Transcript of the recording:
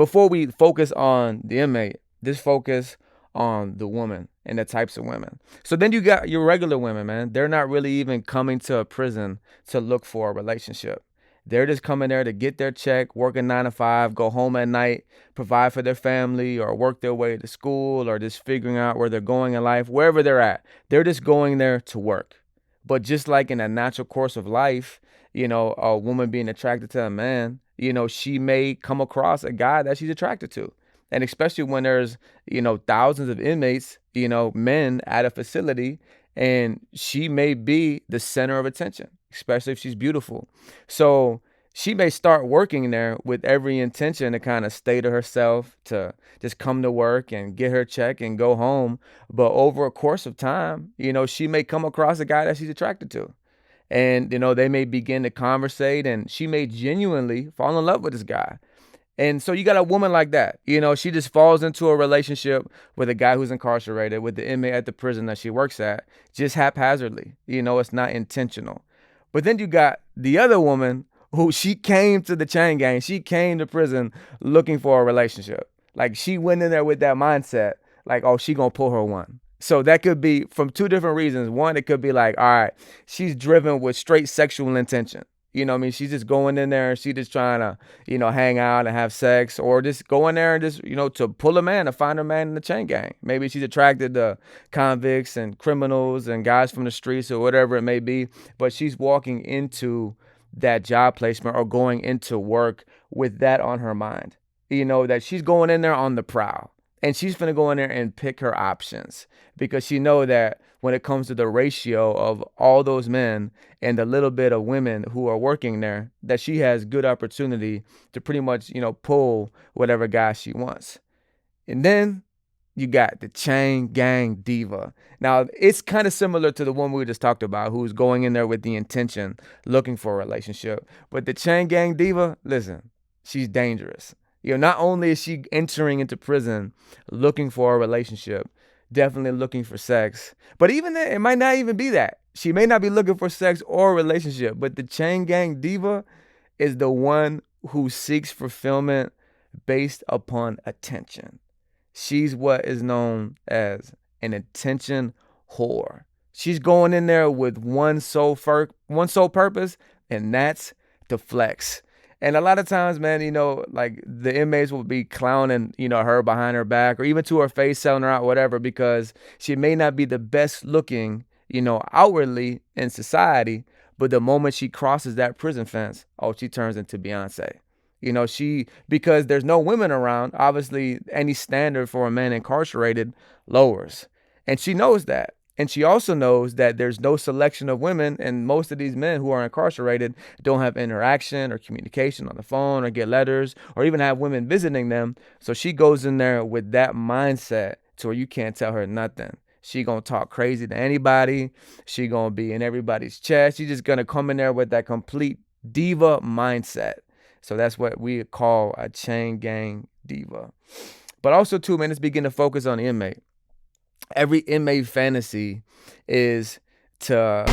before we focus on the inmate, just focus on the woman and the types of women. So then you got your regular women, man. They're not really even coming to a prison to look for a relationship. They're just coming there to get their check, work a 9 to 5, go home at night, provide for their family, or work their way to school, or just figuring out where they're going in life, wherever they're at. They're just going there to work. But just like in a natural course of life, a woman being attracted to a man, she may come across a guy that she's attracted to. And especially when there's, thousands of inmates, men at a facility, and she may be the center of attention, especially if she's beautiful. So she may start working there with every intention to kind of stay to herself, to just come to work and get her check and go home. But over a course of time, she may come across a guy that she's attracted to. And, they may begin to conversate, and she may genuinely fall in love with this guy. And so you got a woman like that, she just falls into a relationship with a guy who's incarcerated, with the inmate at the prison that she works at, just haphazardly. It's not intentional. But then you got the other woman who, she came to the chain gang. She came to prison looking for a relationship. Like, she went in there with that mindset, like, oh, she gonna pull her one. So that could be from two different reasons. One, it could be like, all right, she's driven with straight sexual intention. What I mean? She's just going in there and she just trying to, hang out and have sex, or just go in there and just, to pull a man, to find a man in the chain gang. Maybe she's attracted to convicts and criminals and guys from the streets or whatever it may be, but she's walking into that job placement or going into work with that on her mind. That she's going in there on the prowl. And she's finna go in there and pick her options, because she know that when it comes to the ratio of all those men and the little bit of women who are working there, that she has good opportunity to pretty much, pull whatever guy she wants. And then you got the chain gang diva. Now, it's kind of similar to the one we just talked about, who's going in there with the intention, looking for a relationship. But the chain gang diva, listen, she's dangerous. Not only is she entering into prison looking for a relationship, definitely looking for sex, but even then, it might not even be that. She may not be looking for sex or a relationship, but the chain gang diva is the one who seeks fulfillment based upon attention. She's what is known as an attention whore. She's going in there with one sole purpose, and that's to flex. And a lot of times, man, like, the inmates will be clowning, her behind her back, or even to her face, selling her out, whatever, because she may not be the best looking, outwardly in society, but the moment she crosses that prison fence, oh, she turns into Beyonce. Because there's no women around, obviously any standard for a man incarcerated lowers. And she knows that. And she also knows that there's no selection of women, and most of these men who are incarcerated don't have interaction or communication on the phone or get letters or even have women visiting them. So she goes in there with that mindset to where you can't tell her nothing. She gonna talk crazy to anybody. She gonna be in everybody's chest. She's just gonna come in there with that complete diva mindset. So that's what we call a chain gang diva. But also too, man, let's begin to focus on the inmate. Every inmate fantasy is to